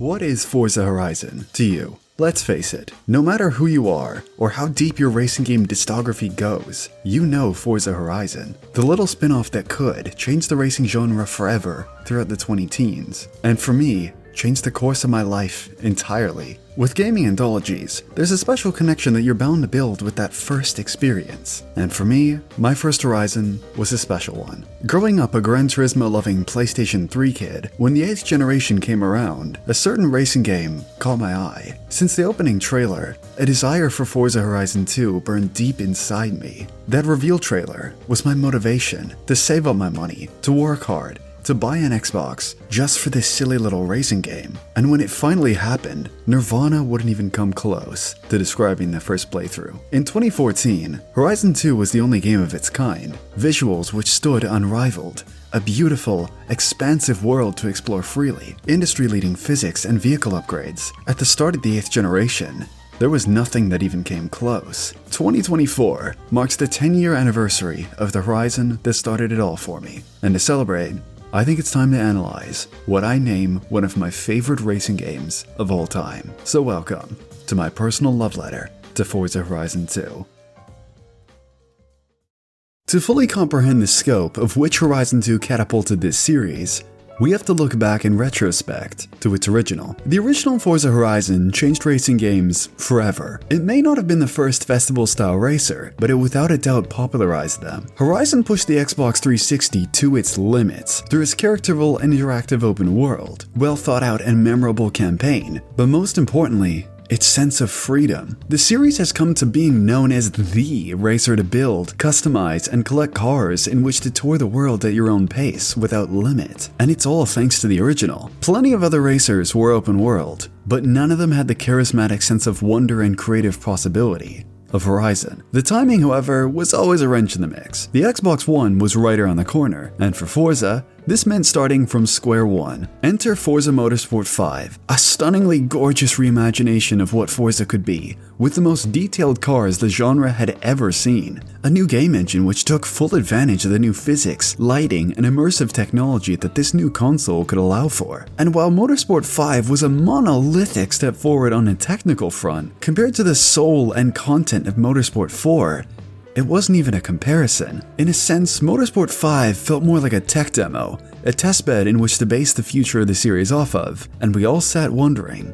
What is Forza Horizon to you? Let's face it, no matter who you are, or how deep your racing game discography goes, you know Forza Horizon, the little spin-off that could change the racing genre forever throughout the 2010s. And for me, changed the course of my life entirely. With gaming anthologies, there's a special connection that you're bound to build with that first experience. And for me, my first Horizon was a special one. Growing up a Gran Turismo-loving PlayStation 3 kid, when the 8th generation came around, a certain racing game caught my eye. Since the opening trailer, a desire for Forza Horizon 2 burned deep inside me. That reveal trailer was my motivation to save up my money, to work hard, to buy an Xbox just for this silly little racing game. And when it finally happened, Nirvana wouldn't even come close to describing the first playthrough. In 2014, Horizon 2 was the only game of its kind, visuals which stood unrivaled, a beautiful, expansive world to explore freely, industry-leading physics and vehicle upgrades. At the start of the 8th generation, there was nothing that even came close. 2024 marks the 10-year anniversary of the Horizon that started it all for me. And to celebrate, I think it's time to analyze what I name one of my favorite racing games of all time. So welcome to my personal love letter to Forza Horizon 2. To fully comprehend the scope of which Horizon 2 catapulted this series, we have to look back in retrospect to its original. The original Forza Horizon changed racing games forever. It may not have been the first festival-style racer, but it without a doubt popularized them. Horizon pushed the Xbox 360 to its limits through its characterful and interactive open world, well-thought-out and memorable campaign, but most importantly, its sense of freedom. The series has come to being known as the racer to build, customize, and collect cars in which to tour the world at your own pace without limit. And it's all thanks to the original. Plenty of other racers were open world, but none of them had the charismatic sense of wonder and creative possibility of Horizon. The timing, however, was always a wrench in the mix. The Xbox One was right around the corner, and for Forza, this meant starting from square one. Enter Forza Motorsport 5, a stunningly gorgeous reimagination of what Forza could be, with the most detailed cars the genre had ever seen. A new game engine which took full advantage of the new physics, lighting, and immersive technology that this new console could allow for. And while Motorsport 5 was a monolithic step forward on a technical front, compared to the soul and content of Motorsport 4, it wasn't even a comparison. In a sense, Motorsport 5 felt more like a tech demo, a testbed in which to base the future of the series off of, and we all sat wondering,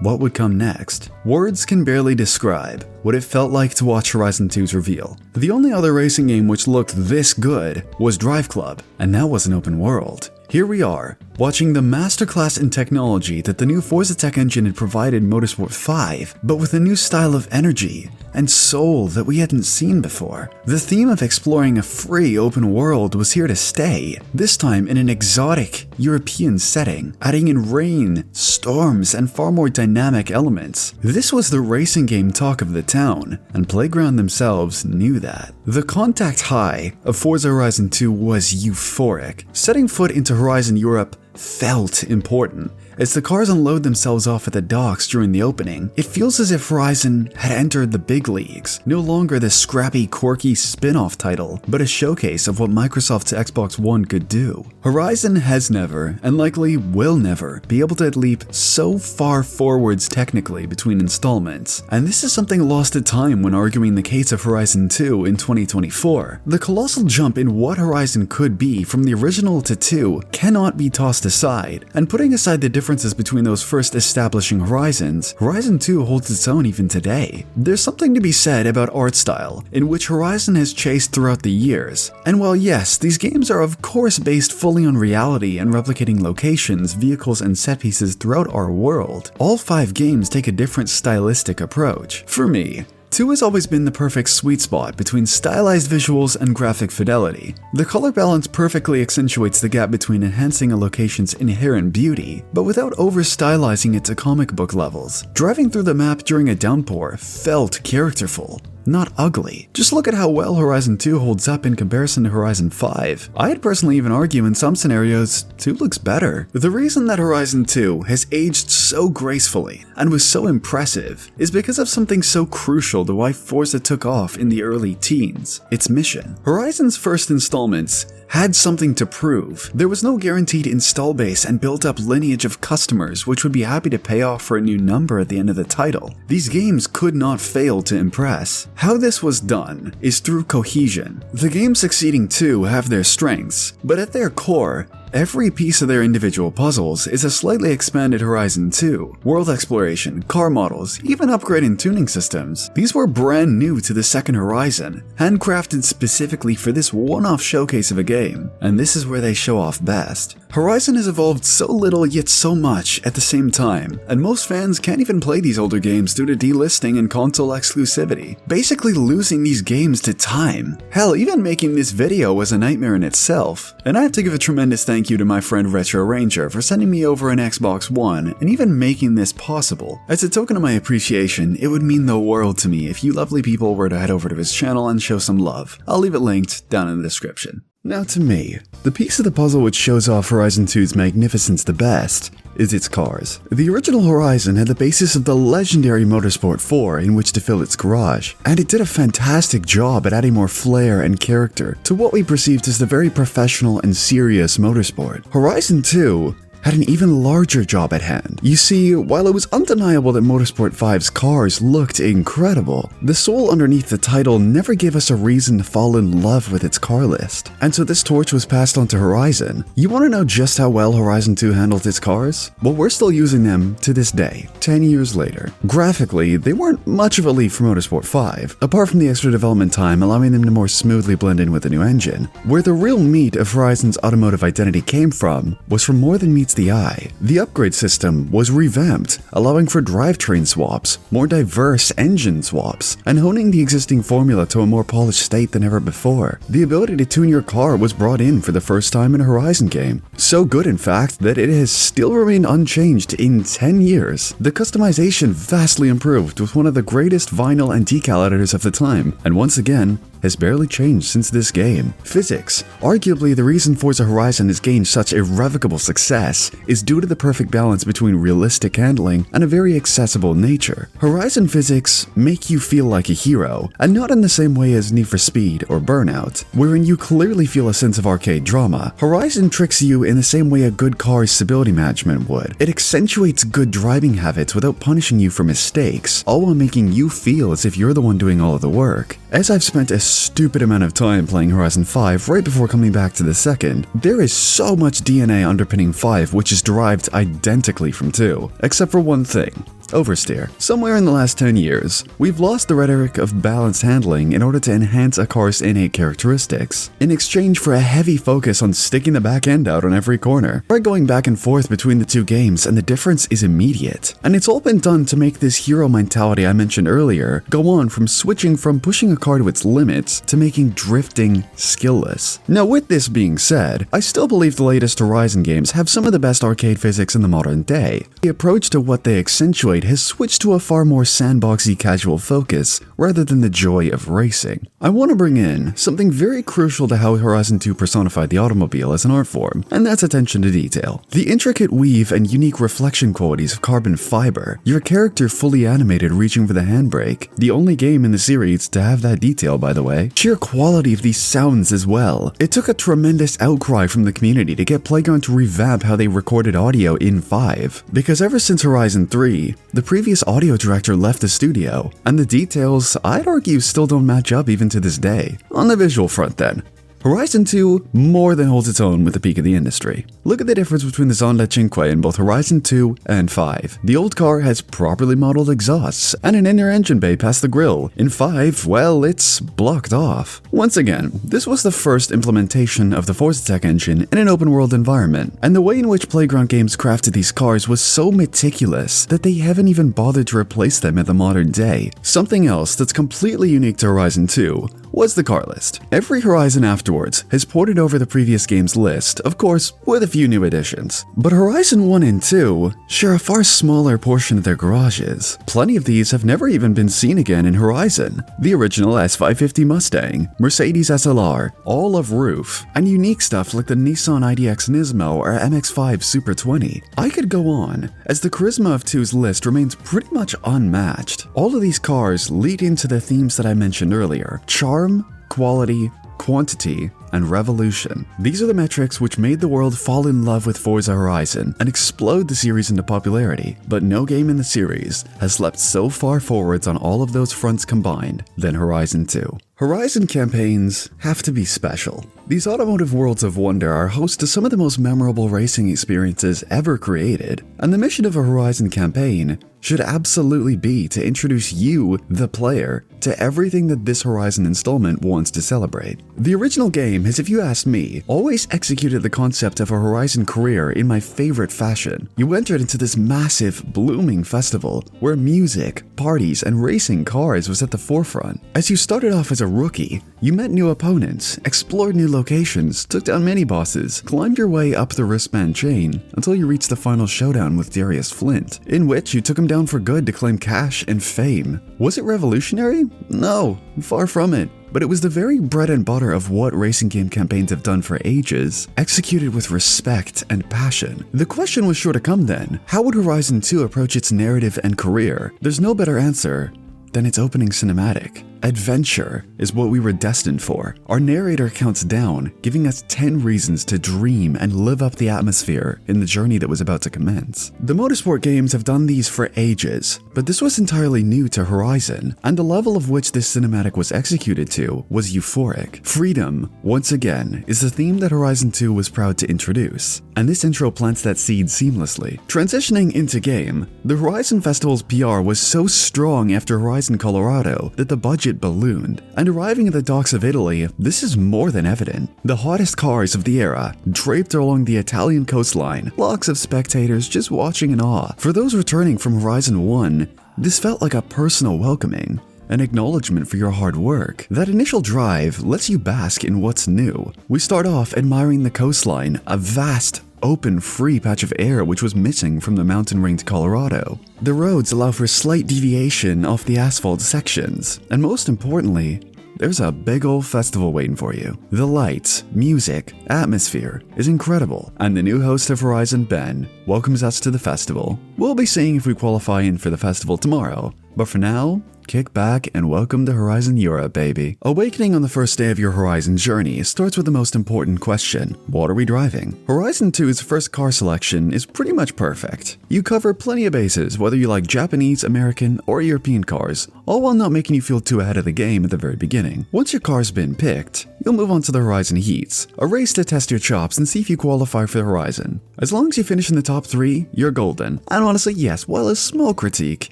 what would come next? Words can barely describe what it felt like to watch Horizon 2's reveal. The only other racing game which looked this good was Drive Club, and that was an open world. Here we are, watching the masterclass in technology that the new Forza tech engine had provided Motorsport 5, but with a new style of energy and soul that we hadn't seen before. The theme of exploring a free open world was here to stay, this time in an exotic European setting, adding in rain, storms, and far more dynamic elements. This was the racing game talk of the town, and Playground themselves knew that. The contact high of Forza Horizon 2 was euphoric. Setting foot into Horizon Europe felt important. As the cars unload themselves off at the docks during the opening, it feels as if Horizon had entered the big leagues, no longer the scrappy, quirky spin-off title, but a showcase of what Microsoft's Xbox One could do. Horizon has never, and likely will never, be able to leap so far forwards technically between installments, and this is something lost to time when arguing the case of Horizon 2 in 2024. The colossal jump in what Horizon could be from the original to 2 cannot be tossed aside, and putting aside the differences between those first establishing Horizons, Horizon 2 holds its own even today. There's something to be said about art style, in which Horizon has chased throughout the years. And while yes, these games are of course based fully on reality and replicating locations, vehicles, and set pieces throughout our world, all 5 games take a different stylistic approach. For me, 2 has always been the perfect sweet spot between stylized visuals and graphic fidelity. The color balance perfectly accentuates the gap between enhancing a location's inherent beauty, but without over-stylizing it to comic book levels. Driving through the map during a downpour felt characterful. not ugly. Just look at how well Horizon 2 holds up in comparison to Horizon 5. I'd personally even argue in some scenarios, 2 looks better. The reason that Horizon 2 has aged so gracefully and was so impressive is because of something so crucial to why Forza took off in the early teens: its mission. Horizon's first installments had something to prove. There was no guaranteed install base and built-up lineage of customers which would be happy to pay off for a new number at the end of the title. These games could not fail to impress. How this was done is through cohesion. The games succeeding to have their strengths, but at their core, every piece of their individual puzzles is a slightly expanded Horizon 2. World exploration, car models, even upgrading tuning systems. These were brand new to the second Horizon, handcrafted specifically for this one-off showcase of a game, and this is where they show off best. Horizon has evolved so little yet so much at the same time, and most fans can't even play these older games due to delisting and console exclusivity, basically losing these games to time. Hell, even making this video was a nightmare in itself, and I have to give a tremendous thank you to my friend Retro Ranger for sending me over an Xbox One and even making this possible. As a token of my appreciation, it would mean the world to me if you lovely people were to head over to his channel and show some love. I'll leave it linked down in the description. Now to me, the piece of the puzzle which shows off Horizon 2's magnificence the best is its cars. The original Horizon had the basis of the legendary Motorsport 4 in which to fill its garage, and it did a fantastic job at adding more flair and character to what we perceived as the very professional and serious motorsport. Horizon 2 had an even larger job at hand. You see, while it was undeniable that Motorsport 5's cars looked incredible, the soul underneath the title never gave us a reason to fall in love with its car list. And so this torch was passed on to Horizon. You want to know just how well Horizon 2 handled its cars? Well, we're still using them to this day, 10 years later. Graphically, they weren't much of a leap from Motorsport 5, apart from the extra development time allowing them to more smoothly blend in with the new engine. Where the real meat of Horizon's automotive identity came from was from more than meets the eye. The upgrade system was revamped, allowing for drivetrain swaps, more diverse engine swaps, and honing the existing formula to a more polished state than ever before. The ability to tune your car was brought in for the first time in a Horizon game. So good, in fact, that it has still remained unchanged in 10 years. The customization vastly improved with one of the greatest vinyl and decal editors of the time, and once again, has barely changed since this game. Physics. Arguably, the reason Forza Horizon has gained such irrevocable success is due to the perfect balance between realistic handling and a very accessible nature. Horizon physics make you feel like a hero, and not in the same way as Need for Speed or Burnout, wherein you clearly feel a sense of arcade drama. Horizon tricks you in the same way a good car's stability management would. It accentuates good driving habits without punishing you for mistakes, all while making you feel as if you're the one doing all of the work. As I've spent a stupid amount of time playing Horizon 5 right before coming back to the second, there is so much DNA underpinning 5 which is derived identically from 2, except for one thing: oversteer. Somewhere in the last 10 years, we've lost the rhetoric of balanced handling in order to enhance a car's innate characteristics, in exchange for a heavy focus on sticking the back end out on every corner. Try going back and forth between the two games and the difference is immediate. And it's all been done to make this hero mentality I mentioned earlier go on from switching from pushing a car to its limits to making drifting skillless. Now, with this being said, I still believe the latest Horizon games have some of the best arcade physics in the modern day. The approach to what they accentuate has switched to a far more sandboxy casual focus rather than the joy of racing. I want to bring in something very crucial to how Horizon 2 personified the automobile as an art form, and that's attention to detail. The intricate weave and unique reflection qualities of carbon fiber, your character fully animated reaching for the handbrake, the only game in the series to have that detail, by the way. Sheer quality of these sounds as well. It took a tremendous outcry from the community to get Playground to revamp how they recorded audio in 5, because ever since Horizon 3, the previous audio director left the studio, and the details, I'd argue, still don't match up even to this day. On the visual front then, Horizon 2 more than holds its own with the peak of the industry. Look at the difference between the Zonda Cinque in both Horizon 2 and 5. The old car has properly modeled exhausts and an inner engine bay past the grille. In 5, well, it's blocked off. Once again, this was the first implementation of the Forza Tech engine in an open world environment, and the way in which Playground Games crafted these cars was so meticulous that they haven't even bothered to replace them in the modern day. Something else that's completely unique to Horizon 2 was the car list. Every Horizon afterwards has ported over the previous game's list, of course, with a few new additions. But Horizon 1 and 2 share a far smaller portion of their garages. Plenty of these have never even been seen again in Horizon. The original S550 Mustang, Mercedes SLR, all of roof, and unique stuff like the Nissan IDX Nismo or MX-5 Super 20. I could go on, as the charisma of 2's list remains pretty much unmatched. All of these cars lead into the themes that I mentioned earlier: charm, quality, quantity, and revolution. These are the metrics which made the world fall in love with Forza Horizon and explode the series into popularity, but no game in the series has leapt so far forwards on all of those fronts combined than Horizon 2. Horizon campaigns have to be special. These automotive worlds of wonder are host to some of the most memorable racing experiences ever created, and the mission of a Horizon campaign should absolutely be to introduce you, the player, to everything that this Horizon installment wants to celebrate. The original game has, if you ask me, always executed the concept of a Horizon career in my favorite fashion. You entered into this massive, blooming festival where music, parties, and racing cars was at the forefront. As you started off as a rookie, you met new opponents, explored new locations, took down mini-bosses, climbed your way up the wristband chain until you reached the final showdown with Darius Flint, in which you took him down for good to claim cash and fame. Was it revolutionary? No, far from it. But it was the very bread and butter of what racing game campaigns have done for ages, executed with respect and passion. The question was sure to come then: how would Horizon 2 approach its narrative and career? There's no better answer than its opening cinematic. Adventure is what we were destined for. Our narrator counts down, giving us 10 reasons to dream and live up the atmosphere in the journey that was about to commence. The motorsport games have done these for ages, but this was entirely new to Horizon, and the level of which this cinematic was executed to was euphoric. Freedom, once again, is the theme that Horizon 2 was proud to introduce, and this intro plants that seed seamlessly. Transitioning into game, the Horizon Festival's PR was so strong after Horizon Colorado that the budget ballooned, and arriving at the docks of Italy, this is more than evident. The hottest cars of the era draped along the Italian coastline, lots of spectators just watching in awe. For those returning from Horizon 1, this felt like a personal welcoming, an acknowledgement for your hard work. That initial drive lets you bask in what's new. We start off admiring the coastline, a vast, open, free patch of air which was missing from the mountain-ringed Colorado. The roads allow for slight deviation off the asphalt sections, and most importantly, there's a big old festival waiting for you. The lights, music, atmosphere is incredible, and the new host of Horizon, Ben, welcomes us to the festival. We'll be seeing if we qualify in for the festival tomorrow, but for now, kick back and welcome to Horizon Europe, baby. Awakening on the first day of your Horizon journey starts with the most important question: what are we driving? Horizon 2's first car selection is pretty much perfect. You cover plenty of bases, whether you like Japanese, American, or European cars, all while not making you feel too ahead of the game at the very beginning. Once your car's been picked, you'll move on to the Horizon Heats, a race to test your chops and see if you qualify for the Horizon. As long as you finish in the top 3, you're golden. And honestly, yes, while a small critique,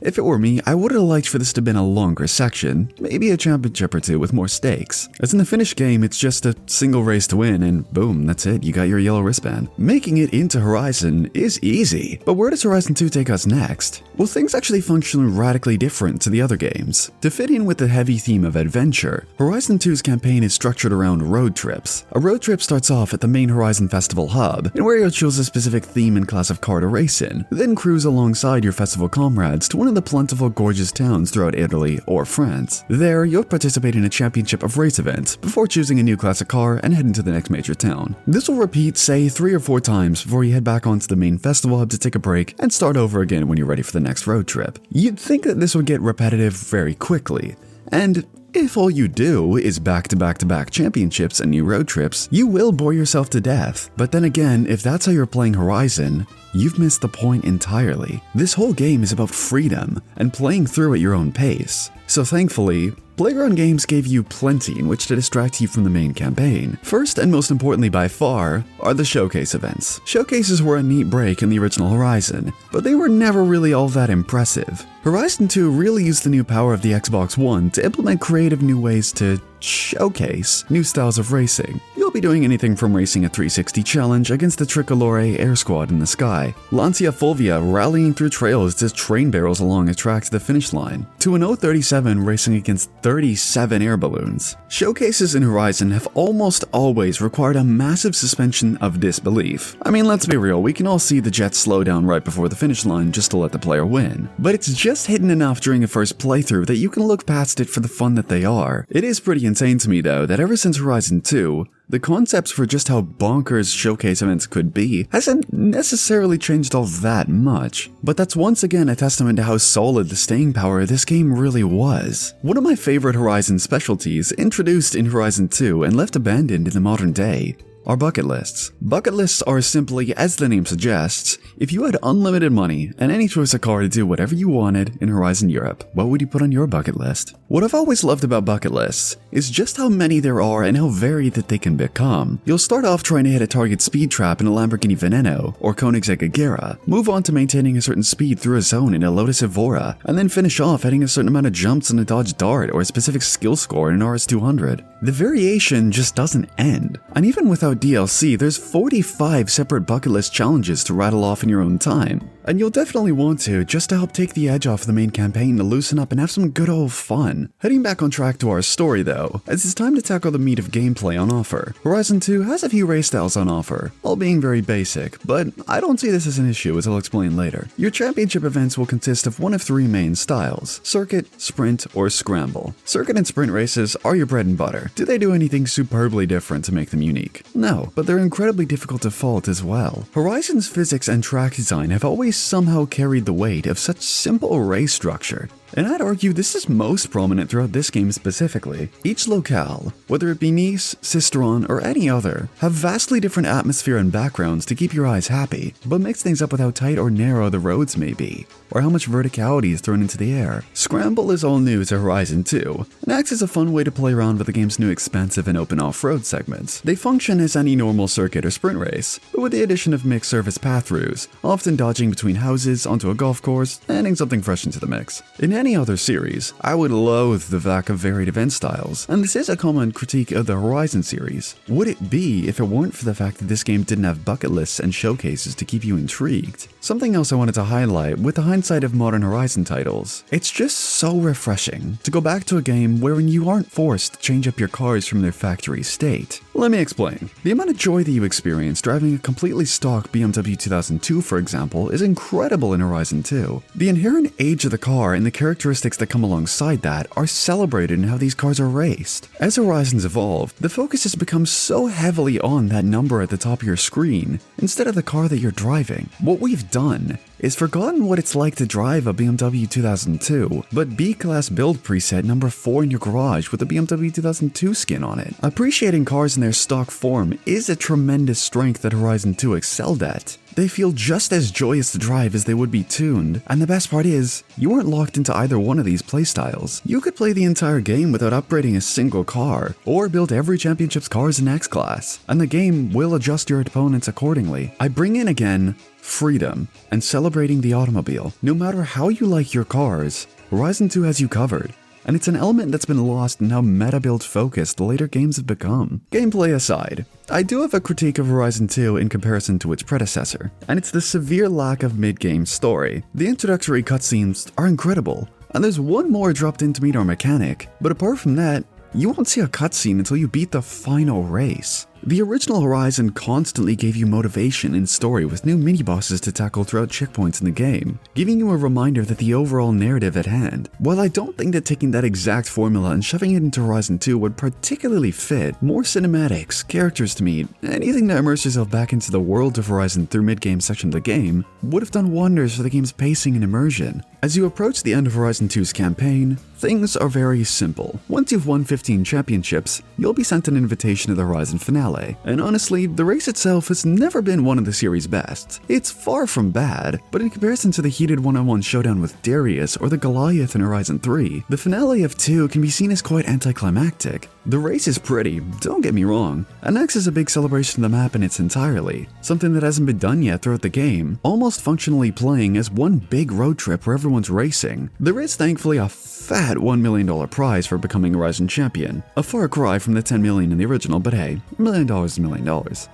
if it were me, I would have liked for this to have been a longer section, maybe a championship or two with more stakes. As in the finished game, it's just a single race to win, and boom, that's it, you got your yellow wristband. Making it into Horizon is easy, but where does Horizon 2 take us next? Well, things actually function radically different to the other games. To fit in with the heavy theme of adventure, Horizon 2's campaign is structured around road trips. A road trip starts off at the main Horizon Festival hub, and where you'll choose a specific theme and class of car to race in, then cruise alongside your festival comrades to one of the plentiful gorgeous towns throughout Italy or France. There, you'll participate in a championship of race events before choosing a new class of car and heading to the next major town. This will repeat, say, 3 or 4 times before you head back onto the main festival hub to take a break and start over again when you're ready for the next road trip. You'd think that this would get repetitive very quickly, and if all you do is back-to-back-to-back championships and new road trips, you will bore yourself to death. But then again, if that's how you're playing Horizon, you've missed the point entirely. This whole game is about freedom and playing through at your own pace. So thankfully, Playground Games gave you plenty in which to distract you from the main campaign. First and most importantly by far are the showcase events. Showcases were a neat break in the original Horizon, but they were never really all that impressive. Horizon 2 really used the new power of the Xbox One to implement creative new ways to showcase new styles of racing. You'll be doing anything from racing a 360 challenge against the Tricolore Air Squad in the sky, Lancia Fulvia rallying through trails to train barrels along a track to the finish line, to an 037 racing against 37 air balloons. Showcases in Horizon have almost always required a massive suspension of disbelief. I mean, let's be real, we can all see the jets slow down right before the finish line just to let the player win. But it's just hidden enough during a first playthrough that you can look past it for the fun that they are. It is pretty insane to me though that ever since Horizon 2, the concepts for just how bonkers showcase events could be hasn't necessarily changed all that much. But that's once again a testament to how solid the staying power this game really was. One of my favorite Horizon specialties, introduced in Horizon 2 and left abandoned in the modern day, are bucket lists. Bucket lists are simply, as the name suggests, if you had unlimited money and any choice of car to do whatever you wanted in Horizon Europe, what would you put on your bucket list? What I've always loved about bucket lists is just how many there are and how varied that they can become. You'll start off trying to hit a target speed trap in a Lamborghini Veneno or Koenigsegg Agera, move on to maintaining a certain speed through a zone in a Lotus Evora, and then finish off hitting a certain amount of jumps in a Dodge Dart or a specific skill score in an RS200. The variation just doesn't end. And even without DLC, there's 45 separate bucket list challenges to rattle off in your own time. And you'll definitely want to, just to help take the edge off the main campaign to loosen up and have some good old fun. Heading back on track to our story though, as it's time to tackle the meat of gameplay on offer. Horizon 2 has a few race styles on offer, all being very basic, but I don't see this as an issue as I'll explain later. Your championship events will consist of one of three main styles: circuit, sprint, or scramble. Circuit and sprint races are your bread and butter. Do they do anything superbly different to make them unique? No, but they're incredibly difficult to fault as well. Horizon's physics and track design have always somehow carried the weight of such simple race structure. And I'd argue this is most prominent throughout this game specifically. Each locale, whether it be Nice, Sisteron, or any other, have vastly different atmosphere and backgrounds to keep your eyes happy, but mix things up with how tight or narrow the roads may be, or how much verticality is thrown into the air. Scramble is all new to Horizon 2, and acts as a fun way to play around with the game's new expansive and open off-road segments. They function as any normal circuit or sprint race, but with the addition of mixed surface path throughs, often dodging between houses onto a golf course, adding something fresh into the mix. In any other series, I would loathe the lack of varied event styles, and this is a common critique of the Horizon series. Would it be if it weren't for the fact that this game didn't have bucket lists and showcases to keep you intrigued? Something else I wanted to highlight with the hindsight of modern Horizon titles. It's just so refreshing to go back to a game wherein you aren't forced to change up your cars from their factory state. Let me explain. The amount of joy that you experience driving a completely stock BMW 2002, for example, is incredible in Horizon 2. The inherent age of the car and the characteristics that come alongside that are celebrated in how these cars are raced. As Horizons evolve, the focus has become so heavily on that number at the top of your screen instead of the car that you're driving. What we've done is forgotten what it's like to drive a BMW 2002, but B-Class build preset number 4 in your garage with a BMW 2002 skin on it. Appreciating cars in their stock form is a tremendous strength that Horizon 2 excelled at. They feel just as joyous to drive as they would be tuned, and the best part is, you aren't locked into either one of these playstyles. You could play the entire game without upgrading a single car, or build every championship's cars in X-Class, and the game will adjust your opponents accordingly. I bring in again freedom and celebrating the automobile. No matter how you like your cars, Horizon 2 has you covered. And it's an element that's been lost in how meta-build focused the later games have become. Gameplay aside, I do have a critique of Horizon 2 in comparison to its predecessor, and it's the severe lack of mid-game story. The introductory cutscenes are incredible, and there's one more dropped in to meet our mechanic, but apart from that, you won't see a cutscene until you beat the final race. The original Horizon constantly gave you motivation and story with new mini-bosses to tackle throughout checkpoints in the game, giving you a reminder that the overall narrative at hand. While I don't think that taking that exact formula and shoving it into Horizon 2 would particularly fit, more cinematics, characters to meet, anything to immerse yourself back into the world of Horizon through mid-game section of the game would have done wonders for the game's pacing and immersion. As you approach the end of Horizon 2's campaign, things are very simple. Once you've won 15 championships, you'll be sent an invitation to the Horizon finale. And honestly, the race itself has never been one of the series' best. It's far from bad, but in comparison to the heated one-on-one showdown with Darius or the Goliath in Horizon 3, the finale of 2 can be seen as quite anticlimactic. The race is pretty, don't get me wrong, and X is a big celebration of the map in its entirety, something that hasn't been done yet throughout the game, almost functionally playing as one big road trip where everyone's racing. There is thankfully a fat $1 million prize for becoming Horizon champion, a far cry from the $10 million in the original, but hey, $1 million is $1 million.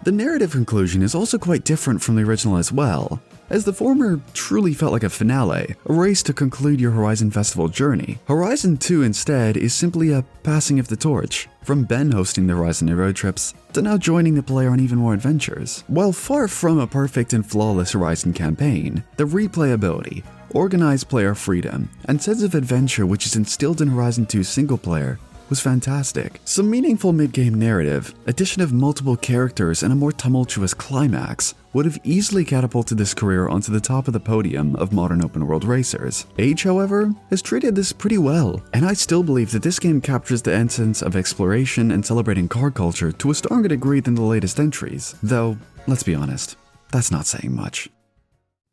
The narrative conclusion is also quite different from the original as well, as the former truly felt like a finale, a race to conclude your Horizon Festival journey. Horizon 2 instead is simply a passing of the torch, from Ben hosting the Horizon road trips to now joining the player on even more adventures. While far from a perfect and flawless Horizon campaign, the replayability, organized player freedom, and sense of adventure which is instilled in Horizon 2's single player was fantastic. Some meaningful mid-game narrative, addition of multiple characters, and a more tumultuous climax would have easily catapulted this career onto the top of the podium of modern open-world racers. Age, however, has treated this pretty well, and I still believe that this game captures the essence of exploration and celebrating car culture to a stronger degree than the latest entries. Though, let's be honest, that's not saying much.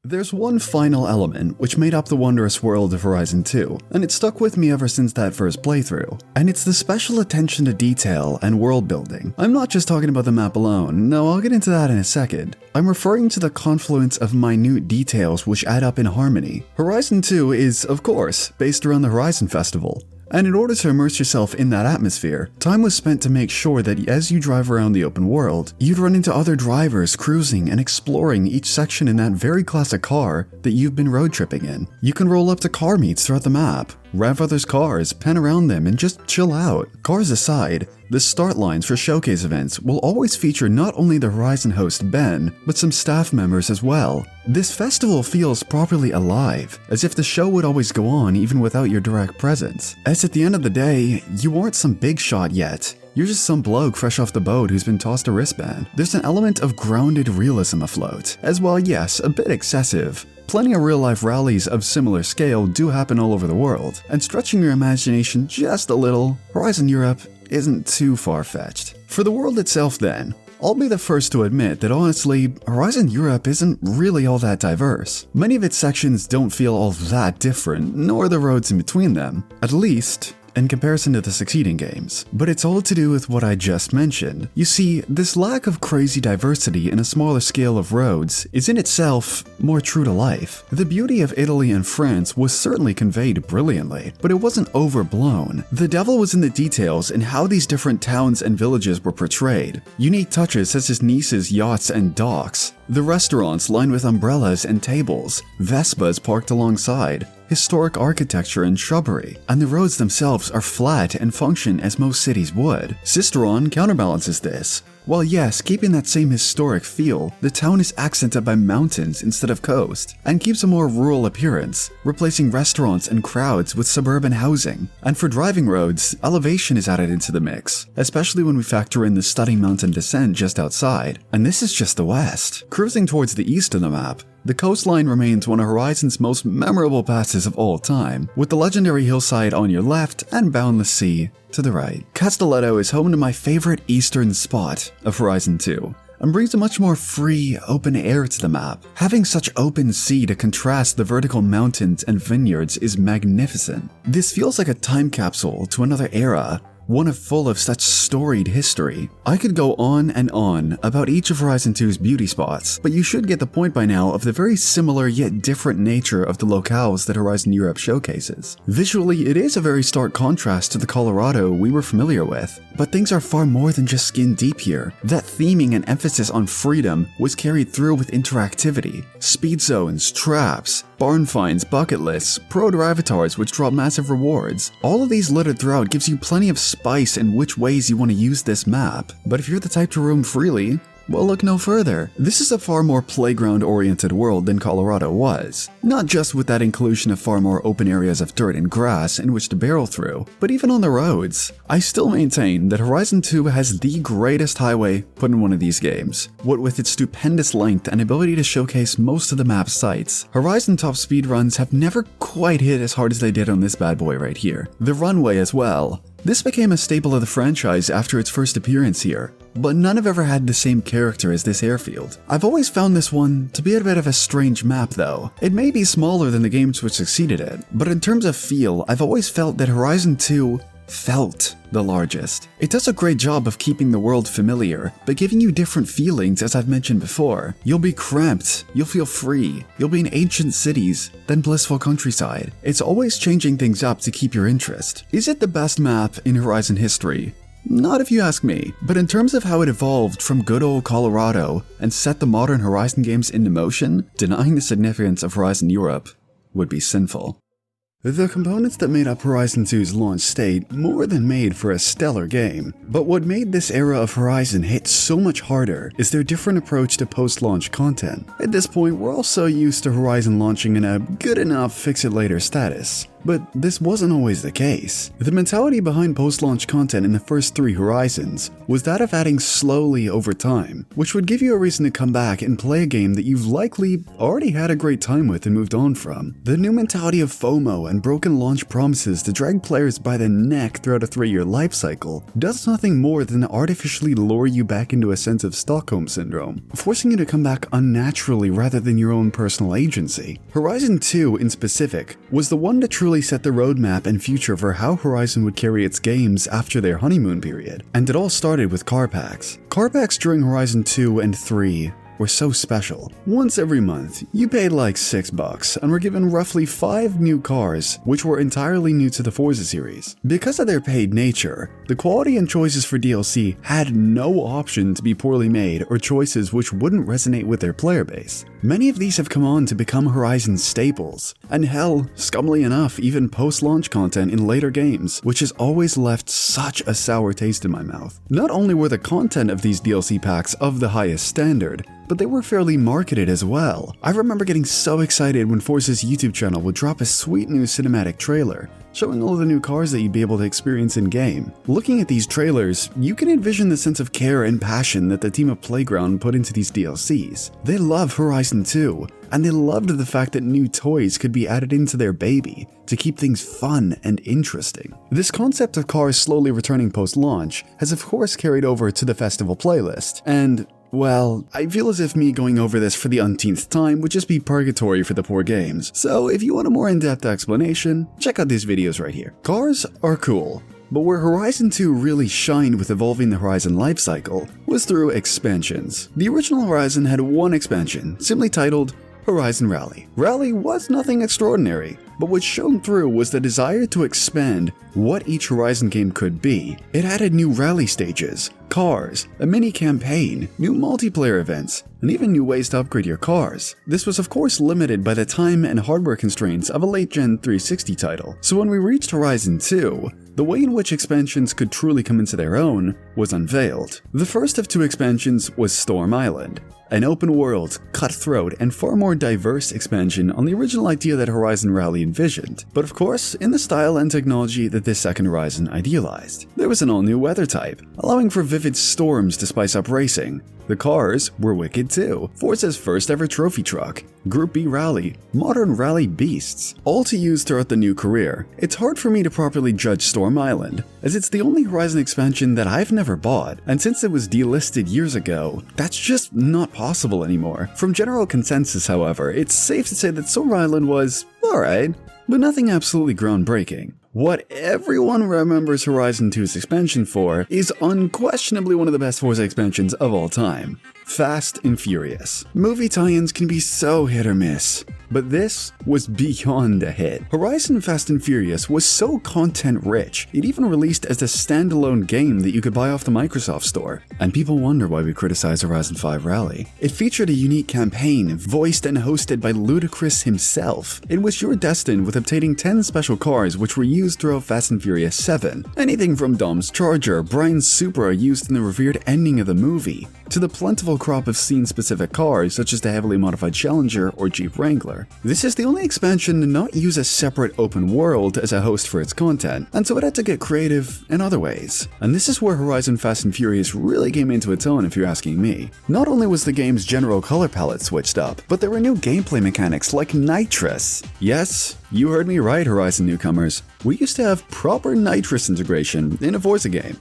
There's one final element which made up the wondrous world of Horizon 2, and it stuck with me ever since that first playthrough, and it's the special attention to detail and world building. I'm not just talking about the map alone, no, I'll get into that in a second. I'm referring to the confluence of minute details which add up in harmony. Horizon 2 is, of course, based around the Horizon Festival, and in order to immerse yourself in that atmosphere, time was spent to make sure that as you drive around the open world, you'd run into other drivers cruising and exploring each section in that very classic car that you've been road tripping in. You can roll up to car meets throughout the map, rev others' cars, pen around them, and just chill out. Cars aside, the start lines for showcase events will always feature not only the Horizon host Ben, but some staff members as well. This festival feels properly alive, as if the show would always go on even without your direct presence. As at the end of the day, you aren't some big shot yet. You're just some bloke fresh off the boat who's been tossed a wristband. There's an element of grounded realism afloat, as well, yes, a bit excessive. Plenty of real-life rallies of similar scale do happen all over the world, and stretching your imagination just a little, Horizon Europe isn't too far-fetched. For the world itself then, I'll be the first to admit that honestly, Horizon Europe isn't really all that diverse. Many of its sections don't feel all that different, nor the roads in between them, at least in comparison to the succeeding games. But it's all to do with what I just mentioned. You see, this lack of crazy diversity in a smaller scale of roads is in itself more true to life. The beauty of Italy and France was certainly conveyed brilliantly, but it wasn't overblown. The devil was in the details in how these different towns and villages were portrayed. Unique touches such as Nice's yachts and docks, the restaurants lined with umbrellas and tables, Vespas parked alongside, historic architecture and shrubbery, and the roads themselves are flat and function as most cities would. Sisteron counterbalances this. While yes, keeping that same historic feel, the town is accented by mountains instead of coast, and keeps a more rural appearance, replacing restaurants and crowds with suburban housing. And for driving roads, elevation is added into the mix, especially when we factor in the stunning mountain descent just outside. And this is just the west. Cruising towards the east of the map, the coastline remains one of Horizon's most memorable passes of all time, with the legendary hillside on your left and boundless sea to the right. Castelletto is home to my favorite eastern spot of Horizon 2, and brings a much more free, open air to the map. Having such open sea to contrast the vertical mountains and vineyards is magnificent. This feels like a time capsule to another era, one full of such storied history. I could go on and on about each of Horizon 2's beauty spots, but you should get the point by now of the very similar yet different nature of the locales that Horizon Europe showcases. Visually, it is a very stark contrast to the Colorado we were familiar with, but things are far more than just skin deep here. That theming and emphasis on freedom was carried through with interactivity, speed zones, traps, barn finds, bucket lists, pro avatars which drop massive rewards. All of these littered throughout gives you plenty of spice in which ways you want to use this map. But if you're the type to roam freely, well, look no further. This is a far more playground-oriented world than Colorado was. Not just with that inclusion of far more open areas of dirt and grass in which to barrel through, but even on the roads. I still maintain that Horizon 2 has the greatest highway put in one of these games. What with its stupendous length and ability to showcase most of the map's sights, Horizon top speed runs have never quite hit as hard as they did on this bad boy right here. The runway as well. This became a staple of the franchise after its first appearance here, but none have ever had the same character as this airfield. I've always found this one to be a bit of a strange map though. It may be smaller than the games which succeeded it, but in terms of feel, I've always felt that Horizon 2 felt the largest. It does a great job of keeping the world familiar, but giving you different feelings as I've mentioned before. You'll be cramped, you'll feel free, you'll be in ancient cities, then blissful countryside. It's always changing things up to keep your interest. Is it the best map in Horizon history? Not if you ask me, but in terms of how it evolved from good old Colorado and set the modern Horizon games into motion, denying the significance of Horizon Europe would be sinful. The components that made up Horizon 2's launch state more than made for a stellar game, but what made this era of Horizon hit so much harder is their different approach to post-launch content. At this point, we're all so used to Horizon launching in a good enough fix-it-later status. But this wasn't always the case. The mentality behind post-launch content in the first 3 Horizons was that of adding slowly over time, which would give you a reason to come back and play a game that you've likely already had a great time with and moved on from. The new mentality of FOMO and broken launch promises to drag players by the neck throughout a 3-year life cycle does nothing more than artificially lure you back into a sense of Stockholm Syndrome, forcing you to come back unnaturally rather than your own personal agency. Horizon 2 in specific was the one to truly set the roadmap and future for how Horizon would carry its games after their honeymoon period, and it all started with car packs. Car packs during Horizon 2 and 3 were so special. Once every month, you paid like $6 and were given roughly 5 new cars, which were entirely new to the Forza series. Because of their paid nature, the quality and choices for DLC had no option to be poorly made or choices which wouldn't resonate with their player base. Many of these have come on to become Horizon staples, and hell, scummily enough, even post-launch content in later games, which has always left such a sour taste in my mouth. Not only were the content of these DLC packs of the highest standard, but they were fairly marketed as well. I remember getting so excited when Forza's YouTube channel would drop a sweet new cinematic trailer, showing all the new cars that you'd be able to experience in-game. Looking at these trailers, you can envision the sense of care and passion that the team of Playground put into these DLCs. They love Horizon 2, and they loved the fact that new toys could be added into their baby to keep things fun and interesting. This concept of cars slowly returning post-launch has of course carried over to the festival playlist, and well, I feel as if me going over this for the umpteenth time would just be purgatory for the poor games, so if you want a more in-depth explanation, check out these videos right here. Cars are cool, but where Horizon 2 really shined with evolving the Horizon lifecycle was through expansions. The original Horizon had one expansion, simply titled Horizon Rally. Rally was nothing extraordinary, but what shone through was the desire to expand what each Horizon game could be. It added new rally stages, cars, a mini campaign, new multiplayer events, and even new ways to upgrade your cars. This was of course limited by the time and hardware constraints of a late-gen 360 title, so when we reached Horizon 2, the way in which expansions could truly come into their own was unveiled. The first of 2 expansions was Storm Island, an open-world, cutthroat, and far more diverse expansion on the original idea that Horizon Rally envisioned, but of course in the style and technology that this second Horizon idealized. There was an all-new weather type, allowing for vivid storms to spice up racing. The cars were wicked too. Forza's first ever trophy truck, Group B Rally, modern rally beasts, all to use throughout the new career. It's hard for me to properly judge Storm Island, as it's the only Horizon expansion that I've never bought, and since it was delisted years ago, that's just not possible anymore. From general consensus, however, it's safe to say that Storm Island was alright, but nothing absolutely groundbreaking. What everyone remembers Horizon 2's expansion for is unquestionably one of the best Forza expansions of all time, Fast and Furious. Movie tie-ins can be so hit or miss, but this was beyond a hit. Horizon Fast and Furious was so content-rich, it even released as a standalone game that you could buy off the Microsoft Store. And people wonder why we criticize Horizon 5 Rally. It featured a unique campaign, voiced and hosted by Ludacris himself, in which you were destined with obtaining 10 special cars which were used throughout Fast and Furious 7. Anything from Dom's Charger, Brian's Supra used in the revered ending of the movie, to the plentiful crop of scene-specific cars such as the heavily modified Challenger or Jeep Wrangler. This is the only expansion to not use a separate open world as a host for its content, and so it had to get creative in other ways. And this is where Horizon Fast and Furious really came into its own if you're asking me. Not only was the game's general color palette switched up, but there were new gameplay mechanics like nitrous. Yes, you heard me right, Horizon newcomers. We used to have proper nitrous integration in a Forza game.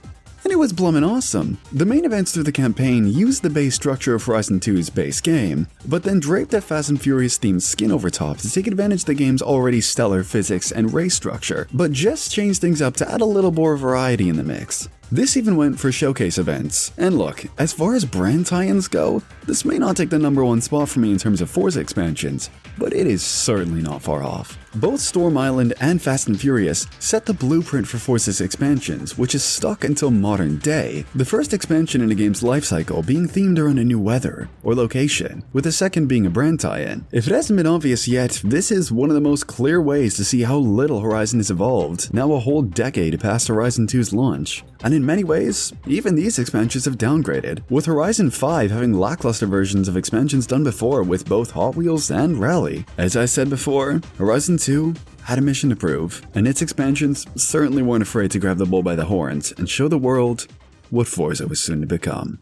and it was blummin' awesome. The main events through the campaign used the base structure of Horizon 2's base game, but then draped that Fast and Furious themed skin over top to take advantage of the game's already stellar physics and race structure, but just changed things up to add a little more variety in the mix. This even went for showcase events. And look, as far as brand tie-ins go, this may not take the #1 spot for me in terms of Forza expansions, but it is certainly not far off. Both Storm Island and Fast and Furious set the blueprint for Forza's expansions, which is stuck until modern day, the first expansion in a game's lifecycle being themed around a new weather or location, with the second being a brand tie-in. If it hasn't been obvious yet, this is one of the most clear ways to see how little Horizon has evolved, now a whole decade past Horizon 2's launch. And in many ways, even these expansions have downgraded, with Horizon 5 having lackluster versions of expansions done before with both Hot Wheels and Rally. As I said before, Horizon 2 had a mission to prove, and its expansions certainly weren't afraid to grab the bull by the horns and show the world what Forza was soon to become.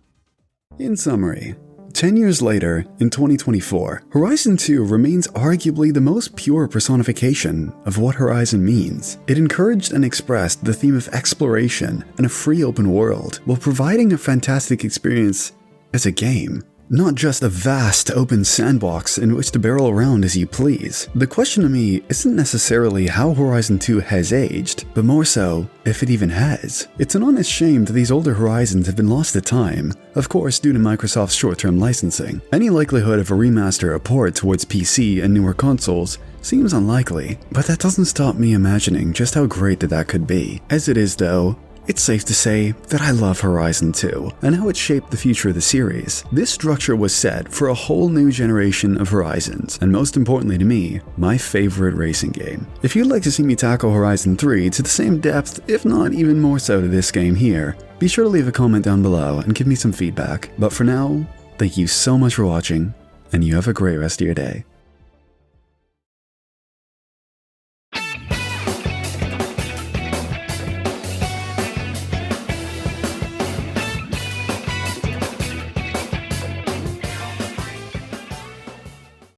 In summary, 10 years later, in 2024, Horizon 2 remains arguably the most pure personification of what Horizon means. It encouraged and expressed the theme of exploration and a free open world, while providing a fantastic experience as a game. Not just a vast open sandbox in which to barrel around as you please. The question to me isn't necessarily how Horizon 2 has aged, but more so, if it even has. It's an honest shame that these older Horizons have been lost to time, of course due to Microsoft's short-term licensing. Any likelihood of a remaster or port towards PC and newer consoles seems unlikely, but that doesn't stop me imagining just how great that could be. As it is though, it's safe to say that I love Horizon 2 and how it shaped the future of the series. This structure was set for a whole new generation of Horizons, and most importantly to me, my favorite racing game. If you'd like to see me tackle Horizon 3 to the same depth, if not even more so to this game here, be sure to leave a comment down below and give me some feedback. But for now, thank you so much for watching, and you have a great rest of your day.